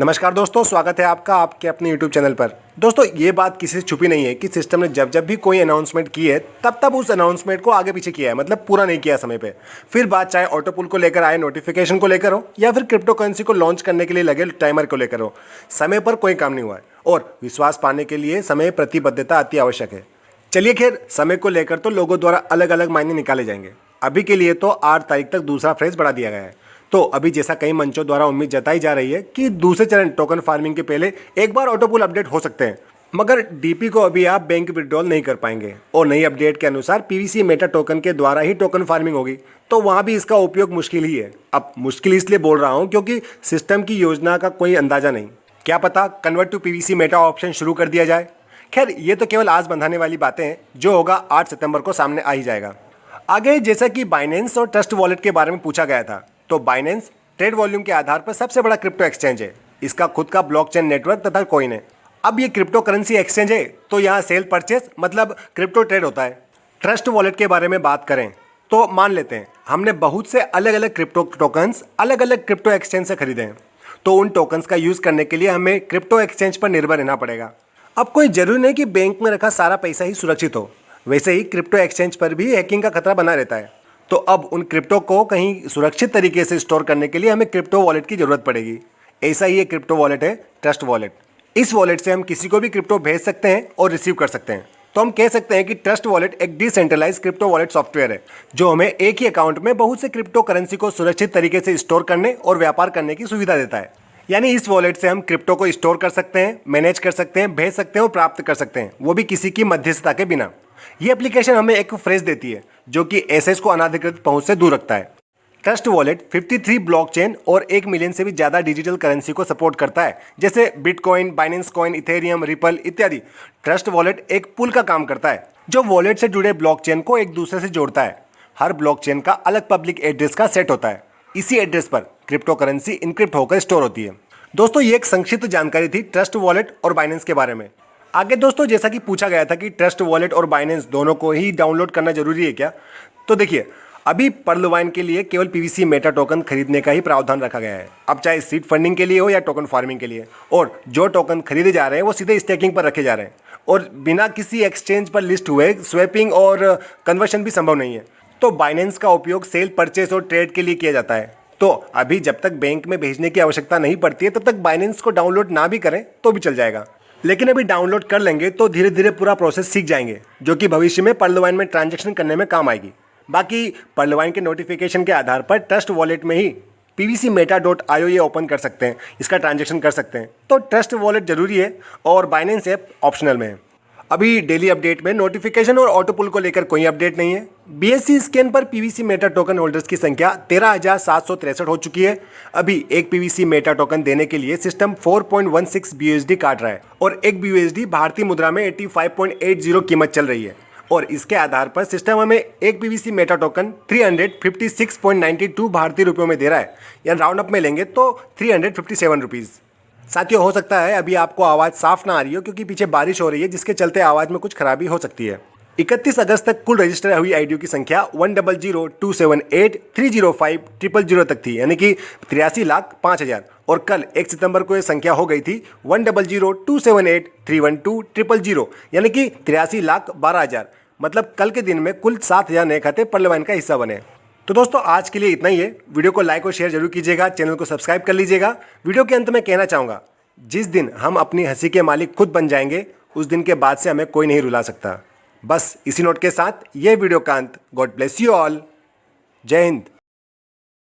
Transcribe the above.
नमस्कार दोस्तों, स्वागत है आपका आपके अपने YouTube चैनल पर। दोस्तों, ये बात किसी से छुपी नहीं है कि सिस्टम ने जब जब भी कोई अनाउंसमेंट की है तब उस अनाउंसमेंट को आगे पीछे किया है, मतलब पूरा नहीं किया समय पे। फिर बात चाहे ऑटो पुल को लेकर आए, नोटिफिकेशन को लेकर हो, या फिर क्रिप्टो करेंसी को लॉन्च करने के लिए लगे टाइमर को लेकर हो, समय पर कोई काम नहीं हुआ है। और विश्वास पाने के लिए समय प्रतिबद्धता अति आवश्यक है। चलिए खैर, समय को लेकर तो लोगों द्वारा अलग अलग मायने निकाले जाएंगे। अभी के लिए तो 8 तारीख तक दूसरा फ्रेज बढ़ा दिया गया है। तो अभी जैसा कई मंचों द्वारा उम्मीद जताई जा रही है कि दूसरे चरण टोकन फार्मिंग के पहले एक बार ऑटो पुल अपडेट हो सकते हैं, मगर डीपी को अभी आप बैंक विड्रॉल नहीं कर पाएंगे। और नई अपडेट के अनुसार पीवीसी मेटा टोकन के द्वारा ही टोकन फार्मिंग होगी, तो वहाँ भी इसका उपयोग मुश्किल ही है। अब मुश्किल इसलिए बोल रहा हूँ क्योंकि सिस्टम की योजना का कोई अंदाजा नहीं। क्या पता convert to PVC meta option शुरू कर दिया जाए। खैर, ये तो केवल आस बंधाने वाली बातें हैं, जो होगा 8 सितंबर को सामने आ ही जाएगा। आगे जैसा कि बाइनेंस और ट्रस्ट वॉलेट के बारे में पूछा गया था, तो बाइनेंस ट्रेड वॉल्यूम के आधार पर सबसे बड़ा क्रिप्टो एक्सचेंज है। इसका खुद का ब्लॉकचेन नेटवर्क तथा कॉइन है। अब ये क्रिप्टो करेंसी एक्सचेंज है, तो यहाँ सेल परचेस मतलब क्रिप्टो ट्रेड होता है। ट्रस्ट वॉलेट के बारे में बात करें तो मान लेते हैं हमने बहुत से अलग अलग क्रिप्टो टोकन्स अलग अलग क्रिप्टो एक्सचेंज से खरीदे हैं, तो उन टोकन्स का यूज़ करने के लिए हमें क्रिप्टो एक्सचेंज पर निर्भर रहना पड़ेगा। अब कोई जरूरी नहीं कि बैंक में रखा सारा पैसा ही सुरक्षित हो, वैसे ही क्रिप्टो एक्सचेंज पर भी हैकिंग का खतरा बना रहता है। तो अब उन क्रिप्टो को कहीं सुरक्षित तरीके से स्टोर करने के लिए हमें क्रिप्टो वॉलेट की जरूरत पड़ेगी। ऐसा ही एक क्रिप्टो वॉलेट है ट्रस्ट वॉलेट। इस वॉलेट से हम किसी को भी क्रिप्टो भेज सकते हैं और रिसीव कर सकते हैं। तो हम कह सकते हैं कि ट्रस्ट वॉलेट एक डिसेंट्रलाइज क्रिप्टो वॉलेट सॉफ्टवेयर है, जो हमें एक ही अकाउंट में बहुत से क्रिप्टो करेंसी को सुरक्षित तरीके से स्टोर करने और व्यापार करने की सुविधा देता है। यानी इस वॉलेट से हम क्रिप्टो को स्टोर कर सकते हैं, मैनेज कर सकते हैं, भेज सकते हैं और प्राप्त कर सकते हैं, वो भी किसी की मध्यस्थता के बिना। ये एप्लीकेशन हमें एक फ्रेज देती है जो कि एसेस को अनाधिकृत पहुंच से दूर रखता है। ट्रस्ट वॉलेट 53 ब्लॉकचेन और 1 मिलियन से भी ज़्यादा डिजिटल करेंसी को सपोर्ट करता है, जैसे bitcoin, Binance coin, Ethereum, ripple इत्यादि। ट्रस्ट वॉलेट एक पुल का काम करता है जो वॉलेट से जुड़े ब्लॉकचेन को एक दूसरे से जोड़ता है। हर ब्लॉकचेन का अलग पब्लिक एड्रेस का सेट होता है। इसी एड्रेस पर क्रिप्टो करेंसी इनक्रिप्ट होकर स्टोर होती है। दोस्तों, ये एक संक्षिप्त जानकारी थी ट्रस्ट वॉलेट और बाइनेंस के बारे में। आगे दोस्तों, जैसा कि पूछा गया था कि ट्रस्ट वॉलेट और बाइनेंस दोनों को ही डाउनलोड करना जरूरी है क्या, तो देखिए, अभी पर्लवाइन के लिए केवल पीवीसी मेटा टोकन खरीदने का ही प्रावधान रखा गया है। अब चाहे सीड फंडिंग के लिए हो या टोकन फार्मिंग के लिए, और जो टोकन खरीदे जा रहे हैं वो सीधे स्टेकिंग पर रखे जा रहे हैं और बिना किसी एक्सचेंज पर लिस्ट हुए स्वैपिंग और कन्वर्शन भी संभव नहीं है। तो बाइनेंस का उपयोग सेल, परचेस और ट्रेड के लिए किया जाता है। तो अभी जब तक बैंक में भेजने की आवश्यकता नहीं पड़ती है, तब तक बाइनेंस को डाउनलोड ना भी करें तो भी चल जाएगा। लेकिन अभी डाउनलोड कर लेंगे तो धीरे धीरे पूरा प्रोसेस सीख जाएंगे, जो कि भविष्य में पर्लवाइन में ट्रांजैक्शन करने में काम आएगी। बाकी पर्लवाइन के नोटिफिकेशन के आधार पर ट्रस्ट वॉलेट में ही pvcmeta.io ये ओपन कर सकते हैं, इसका ट्रांजैक्शन कर सकते हैं। तो ट्रस्ट वॉलेट जरूरी है और बाइनेंस ऐप ऑप्शनल में है। अभी डेली अपडेट में नोटिफिकेशन और ऑटो पुल को लेकर कोई अपडेट नहीं है। बीएससी स्कैन पर पीवीसी मेटा टोकन होल्डर्स की संख्या 13,763 हो चुकी है। अभी एक पीवीसी मेटा टोकन देने के लिए सिस्टम 4.16 BUSD काट रहा है और एक BUSD भारतीय मुद्रा में 85.80 कीमत चल रही है। और इसके आधार पर सिस्टम हमें एक पीवीसी मेटा टोकन 356.92 भारतीय रुपयों में दे रहा है, या राउंड अप में लेंगे तो 357 रुपीज़। साथियों, हो सकता है अभी आपको आवाज़ साफ ना आ रही हो क्योंकि पीछे बारिश हो रही है, जिसके चलते आवाज़ में कुछ खराबी हो सकती है। 31 अगस्त तक कुल रजिस्टर हुई आईडियो की संख्या 10027830500 तक थी, यानी कि 83,05,000। और कल 1 सितंबर को यह संख्या हो गई थी 1002783120000, यानी कि 83,12,000। मतलब कल के दिन में कुल 7,000 नए खाते पर्लवाइन का हिस्सा बने। तो दोस्तों, आज के लिए इतना ही है। वीडियो को लाइक और शेयर जरूर कीजिएगा, चैनल को सब्सक्राइब कर लीजिएगा। वीडियो के अंत में कहना चाहूँगा, जिस दिन हम अपनी हंसी के मालिक खुद बन जाएंगे, उस दिन के बाद से हमें कोई नहीं रुला सकता। बस इसी नोट के साथ ये वीडियो का अंत। God bless you all. जय हिंद।